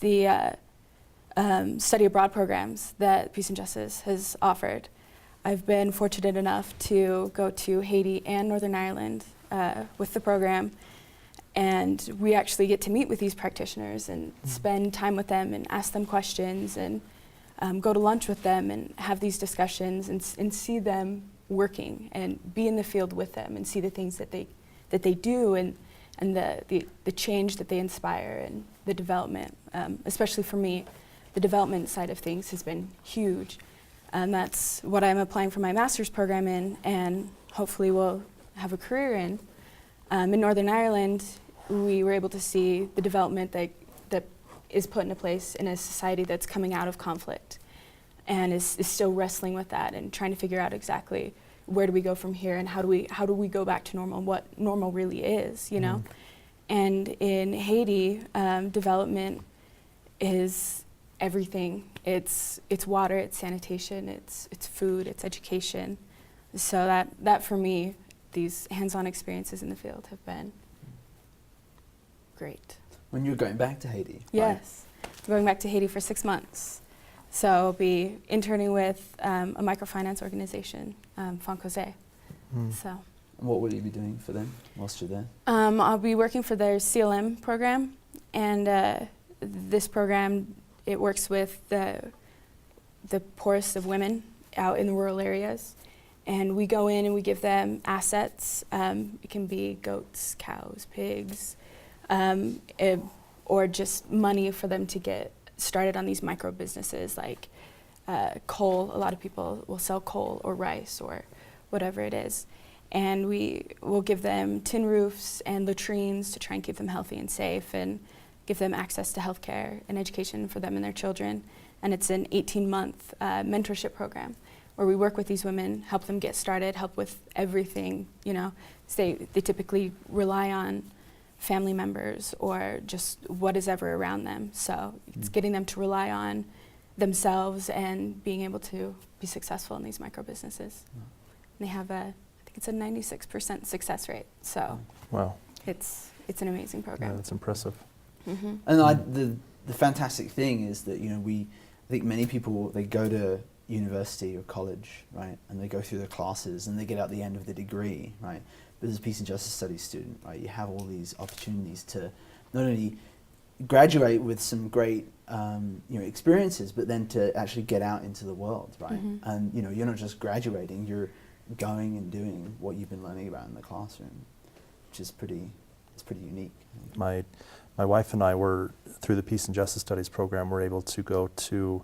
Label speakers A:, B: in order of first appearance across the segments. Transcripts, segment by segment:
A: the study abroad programs that Peace and Justice has offered. I've been fortunate enough to go to Haiti and Northern Ireland with the program, and we actually get to meet with these practitioners and spend time with them and ask them questions and go to lunch with them and have these discussions and see them working and be in the field with them and see the things that they do and the change that they inspire and the development. Especially for me, the development side of things has been huge. And that's what I'm applying for my master's program in, and hopefully will have a career in. In Northern Ireland, we were able to see the development that is put into place in a society that's coming out of conflict and is still wrestling with that and trying to figure out exactly where do we go from here and how do we go back to normal and what normal really is, you know? And in Haiti, development is everything. It's water, it's sanitation, it's food, it's education. So that for me, these hands-on experiences in the field have been great.
B: When you're going back to Haiti?
A: Yes, I'm going back to Haiti for 6 months. So I'll be interning with a microfinance organization, Foncose. So.
B: What will you be doing for them whilst you're there?
A: I'll be working for their CLM program, and this program, it works with the poorest of women out in the rural areas. And we go in and we give them assets. It can be goats, cows, pigs, or just money for them to get started on these micro businesses like coal. A lot of people will sell coal or rice or whatever it is. And we will give them tin roofs and latrines to try and keep them healthy and safe and give them access to healthcare and education for them and their children. And it's an 18-month mentorship program where we work with these women, help them get started, help with everything, you know. They typically rely on family members or just what is ever around them. So it's getting them to rely on themselves and being able to be successful in these micro businesses. And they have I think it's a 96% success rate. So
C: wow,
A: it's an amazing program.
C: Yeah, that's impressive.
B: And the fantastic thing is that, you know, I think many people, they go to university or college, right, and they go through their classes and they get out the end of the degree, right. But as a Peace and Justice Studies student, right, you have all these opportunities to not only graduate with some great experiences, but then to actually get out into the world, right. And you know, you're not just graduating, you're going and doing what you've been learning about in the classroom, which is pretty unique.
C: My wife and I were, through the Peace and Justice Studies program, were able to go to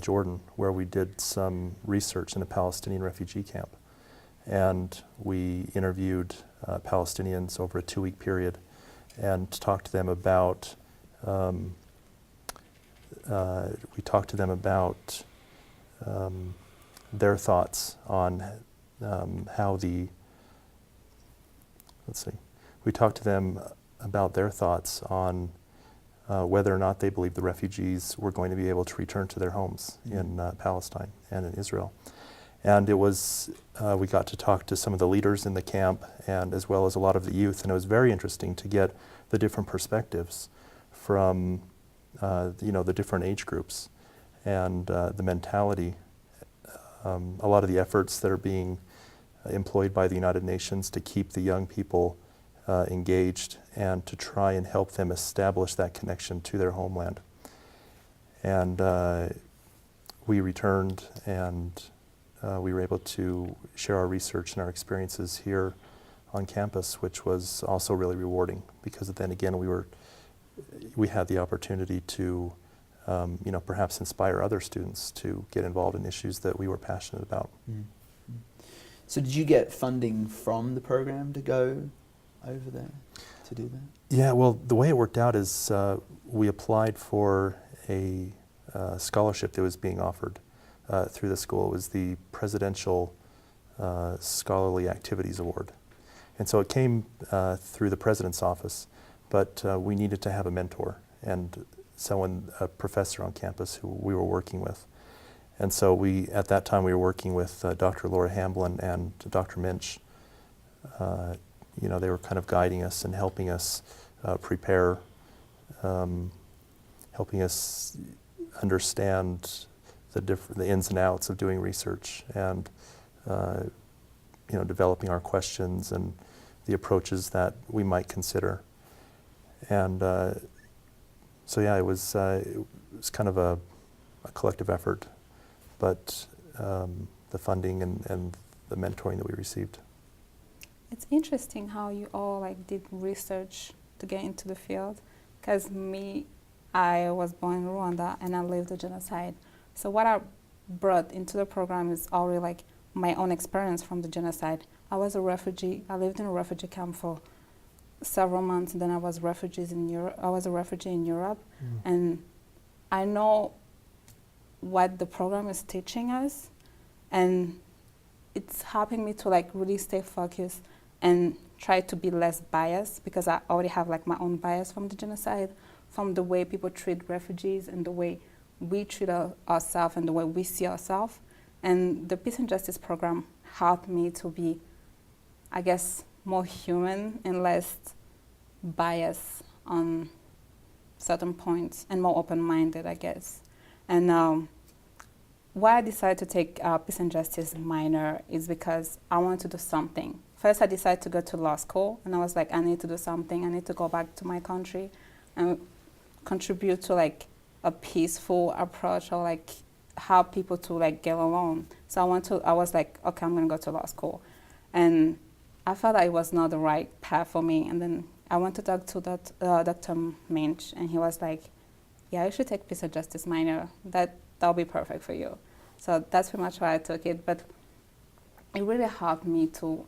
C: Jordan, where we did some research in a Palestinian refugee camp. And we interviewed Palestinians over a 2-week period and talked to them about their thoughts on how the, we talked to them about their thoughts on whether or not they believe the refugees were going to be able to return to their homes in Palestine and in Israel. And it was, we got to talk to some of the leaders in the camp and as well as a lot of the youth, and it was very interesting to get the different perspectives from the different age groups and the mentality. A lot of the efforts that are being employed by the United Nations to keep the young people engaged and to try and help them establish that connection to their homeland. And we returned and we were able to share our research and our experiences here on campus, which was also really rewarding because then again we had the opportunity to perhaps inspire other students to get involved in issues that we were passionate about.
B: So did you get funding from the program to go over there to do that?
C: Yeah, well, the way it worked out is we applied for a scholarship that was being offered through the school. It was the Presidential Scholarly Activities Award. And so it came through the President's office, but we needed to have a mentor and a professor on campus who we were working with. And so at that time we were working with Dr. Laura Hamblin and Dr. Minch. They were kind of guiding us and helping us prepare, helping us understand the ins and outs of doing research, and developing our questions and the approaches that we might consider. And so yeah, it was kind of a collective effort, but the funding and the mentoring that we received.
D: It's interesting how you all did research to get into the field, because I was born in Rwanda and I lived the genocide. So what I brought into the program is already my own experience from the genocide. I was a refugee. I lived in a refugee camp for several months, and then I was a refugee in Europe, and I know what the program is teaching us, and it's helping me to really stay focused and try to be less biased, because I already have my own bias from the genocide, from the way people treat refugees and the way we treat ourselves and the way we see ourselves. And the Peace and Justice program helped me to be, I guess, more human and less biased on certain points, and more open-minded, I guess. And why I decided to take Peace and Justice minor is because I wanted to do something. First, I decided to go to law school, and I was like, I need to do something. I need to go back to my country and contribute to a peaceful approach, or help people to get along. So I was like, okay, I'm gonna go to law school. And I felt that it was not the right path for me. And then I went to talk to Dr. Minch, and he was like, yeah, you should take Peace and Justice minor. That'll be perfect for you. So that's pretty much why I took it. But it really helped me to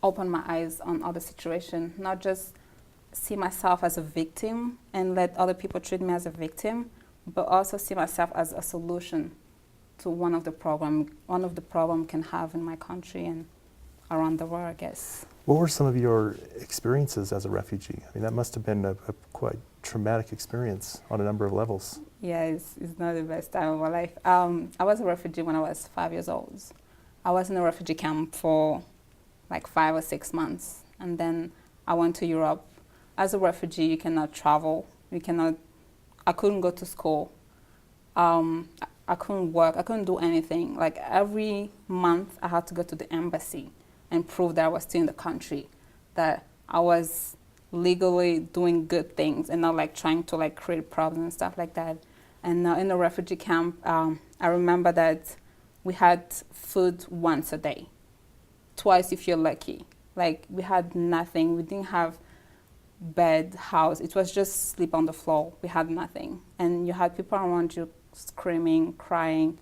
D: open my eyes on other situations, not just see myself as a victim and let other people treat me as a victim, but also see myself as a solution to one of the problem can have in my country and around the world, I guess.
C: What were some of your experiences as a refugee? I mean, that must have been a quite traumatic experience on a number of levels.
D: Yeah, it's not the best time of my life. I was a refugee when I was 5 years old. I was in a refugee camp for 5 or 6 months, and then I went to Europe. As a refugee, you cannot travel. I couldn't go to school. I couldn't work. I couldn't do anything. Every month, I had to go to the embassy and prove that I was still in the country, that I was legally doing good things and not trying to create problems and stuff like that. And in the refugee camp, I remember that we had food once a day, twice if you're lucky. We had nothing. We didn't have bed, house. It was just sleep on the floor. We had nothing. And you had people around you screaming, crying,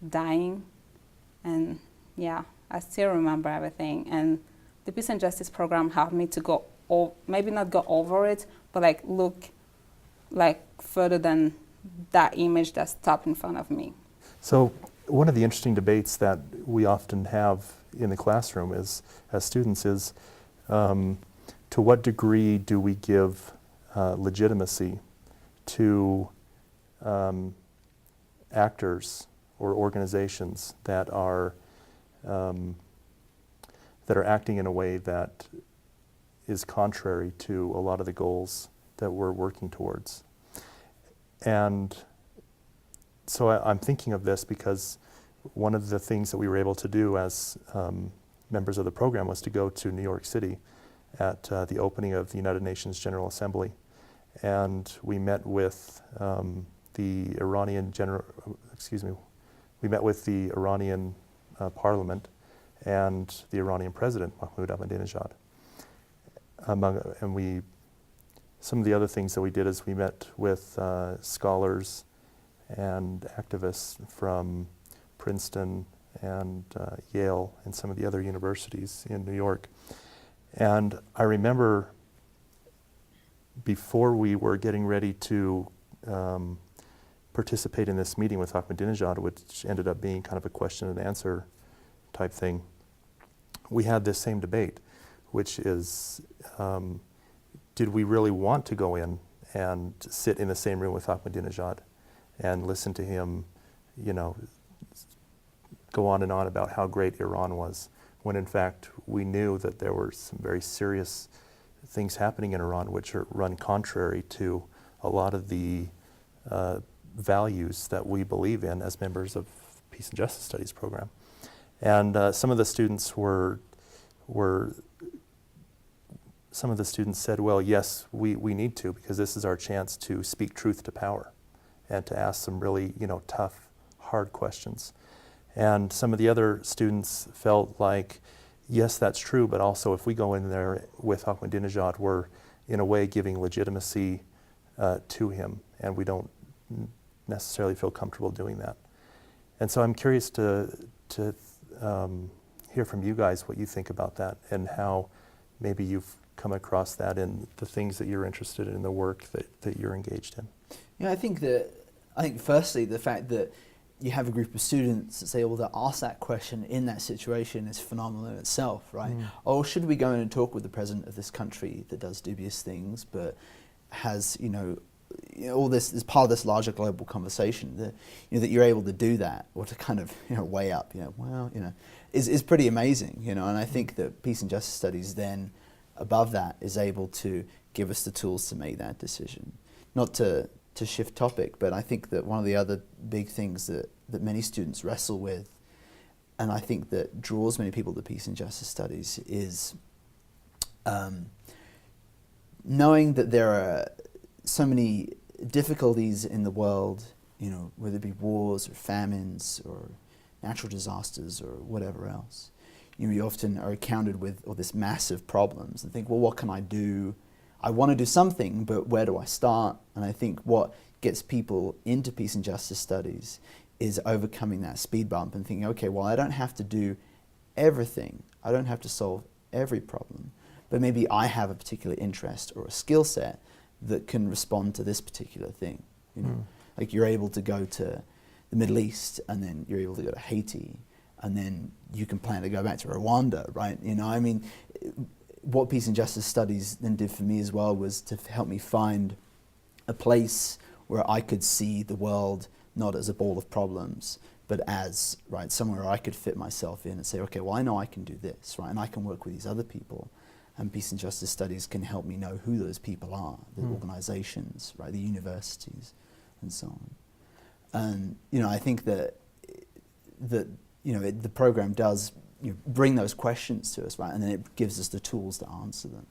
D: dying. And yeah, I still remember everything. And the Peace and Justice program helped me to maybe not go over it, but look further than that image that stopped in front of me.
C: So one of the interesting debates that we often have in the classroom as students is, to what degree do we give legitimacy to actors or organizations that are acting in a way that is contrary to a lot of the goals that we're working towards. And so I'm thinking of this because one of the things that we were able to do as members of the program was to go to New York City at the opening of the United Nations General Assembly. And we met with the Iranian Parliament and the Iranian President, Mahmoud Ahmadinejad. Some of the other things that we did is we met with scholars and activists from Princeton and Yale and some of the other universities in New York. And I remember before we were getting ready to participate in this meeting with Ahmadinejad, which ended up being kind of a question and answer type thing, we had this same debate, which is, did we really want to go in and sit in the same room with Ahmadinejad and listen to him, go on and on about how great Iran was, when in fact we knew that there were some very serious things happening in Iran which run contrary to a lot of the values that we believe in as members of Peace and Justice Studies program. And some of the students said, well, yes, we need to, because this is our chance to speak truth to power and to ask some really, tough, hard questions. And some of the other students felt like, yes, that's true, but also if we go in there with Ahmadinejad, we're in a way giving legitimacy to him, and we don't necessarily feel comfortable doing that. And so I'm curious to hear from you guys what you think about that, and how maybe you've come across that in the things that you're interested in the work that you're engaged in.
B: I think firstly the fact that you have a group of students that's able to ask that question in that situation is phenomenal in itself, right? Oh, should we go in and talk with the president of this country that does dubious things, but has, all this is part of this larger global conversation, that, that you're able to do that, or to kind of, weigh up, is pretty amazing, and I think that Peace and Justice Studies then, above that, is able to give us the tools to make that decision. Not to shift topic, but I think that one of the other big things that many students wrestle with, and I think that draws many people to Peace and Justice Studies, is knowing that there are so many difficulties in the world, whether it be wars or famines or natural disasters or whatever else. You often are encountered with all this massive problems and think, well, what can I do? I want to do something, but where do I start? And I think what gets people into Peace and Justice Studies is overcoming that speed bump and thinking, okay, well, I don't have to do everything. I don't have to solve every problem, but maybe I have a particular interest or a skill set that can respond to this particular thing. Like you're able to go to the Middle East, and then you're able to go to Haiti, and then you can plan to go back to Rwanda, right? What Peace and Justice Studies then did for me as well was to help me find a place where I could see the world not as a ball of problems, but as, right, somewhere I could fit myself in and say, okay, well, I know I can do this, right? And I can work with these other people. And Peace and Justice Studies can help me know who those people are, the organizations, right, the universities, and so on. And, I think that the program does bring those questions to us, right? And then it gives us the tools to answer them.